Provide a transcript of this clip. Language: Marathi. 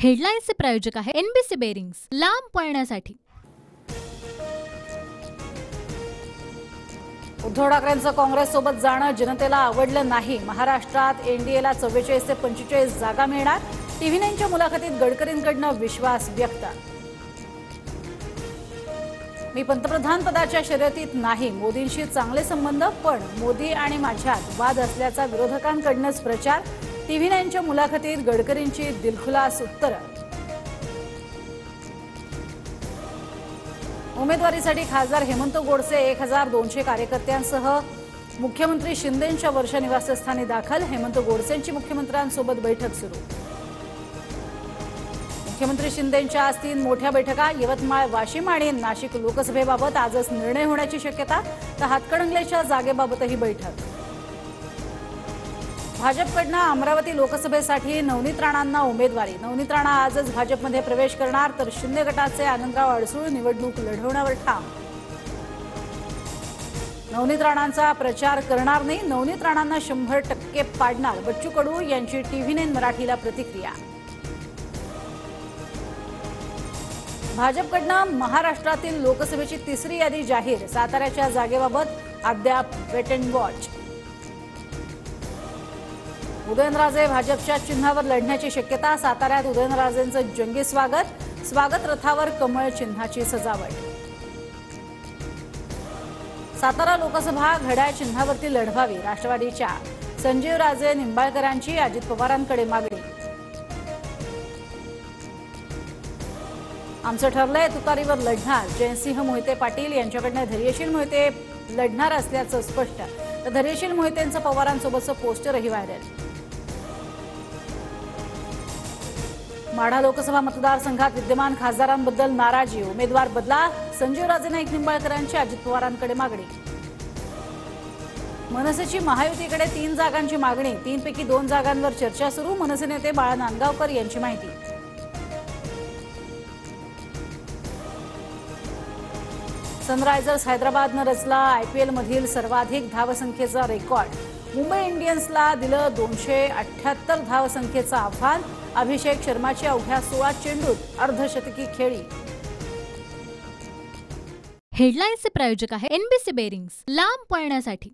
हेडलाईन्सचे प्रायोजक आहे एनबीसी बेरिंग्स, लांब पळण्यासाठी। उद्धव ठाकरेंचं काँग्रेससोबत जाणं जनतेला आवडलं नाही। महाराष्ट्रात एनडीएला 44 ते 45 जागा मिळणार। टीव्ही9च्या मुलाखतीत गडकरींकडनं विश्वास व्यक्त। मी पंतप्रधान पदाच्या शर्यतीत नाही, मोदींशी चांगले संबंध, पण मोदी आणि माझ्यात वाद असल्याचा विरोधकांकडूनच प्रचार। टीव्ही9च्या मुलाखतीत गडकरींची दिलखुलास उत्तरं। उमेदवारीसाठी खासदार हेमंत गोडसे 1200 कार्यकर्त्यांसह मुख्यमंत्री शिंदेंच्या वर्षा निवासस्थानी दाखल। हेमंत गोडसेंची मुख्यमंत्र्यांसोबत बैठक सुरू। मुख्यमंत्री शिंदेंच्या आज 3 मोठ्या बैठका। यवतमाळ, वाशिम आणि नाशिक लोकसभेबाबत आजच निर्णय होण्याची शक्यता, तर हातकणंगलेच्या जागेबाबतही बैठक। भाजपकडनं अमरावती लोकसभेसाठी नवनीत राणांना उमेदवारी। नवनीत राणा आजच भाजपमध्ये प्रवेश करणार, तर शिंदे गटाचे आनंदराव अडसूळ निवडणूक लढवण्यावर ठाम। नवनीत राणांचा प्रचार करणार नाही, नवनीत राणांना 100% पाडणार, बच्चू कडू यांची टीव्ही9 मराठीला प्रतिक्रिया। भाजपकडनं महाराष्ट्रातील लोकसभेची 3री यादी जाहीर। साताऱ्याच्या जागेबाबत अद्याप वेट अँड वॉच। उदयनराजे भाजपच्या चिन्हावर लढण्याची शक्यता। साताऱ्यात उदयनराजेंचं जंगी स्वागत। स्वागत रथावर कमळ चिन्हाची सजावट। सातारा लोकसभा घड्याळ चिन्हावरती लढवावी, राष्ट्रवादीच्या संजीवराजे निंबाळकरांची अजित पवारांकडे मागणी। आमचं ठरलंय तुतारीवर लढणार, जयसिंह मोहिते पाटील यांच्याकडनं धैर्यशील मोहिते लढणार असल्याचं स्पष्ट, तर धैर्यशील मोहितेंचं पवारांसोबतचं पोस्टरही व्हायरल। माढा लोकसभा मतदारसंघात विद्यमान खासदारांबद्दल नाराजी, उमेदवार बदला, संजीवराजे नाईक निंबाळकरांची अजित पवारांकडे मागणी। मनसेची महायुतीकडे 3 जागांची मागणी, 3 पैकी 2 जागांवर चर्चा सुरू। मनसे नेते बाळा नांदगावकर यांची माहिती। सनरायझर्स हैदराबादनं रचला आयपीएल मधील सर्वाधिक धावसंख्येचा रेकॉर्ड। मुंबई इंडियन्सला दिलं 278 धावसंख्येचं आव्हान। अभिषेक शर्माची अवघ्या 16 चेंडूत अर्धशतकी खेळी। हेडलाईन्सचे प्रायोजक आहे एनबीसी बेरिंग्स, लांब पळण्यासाठी।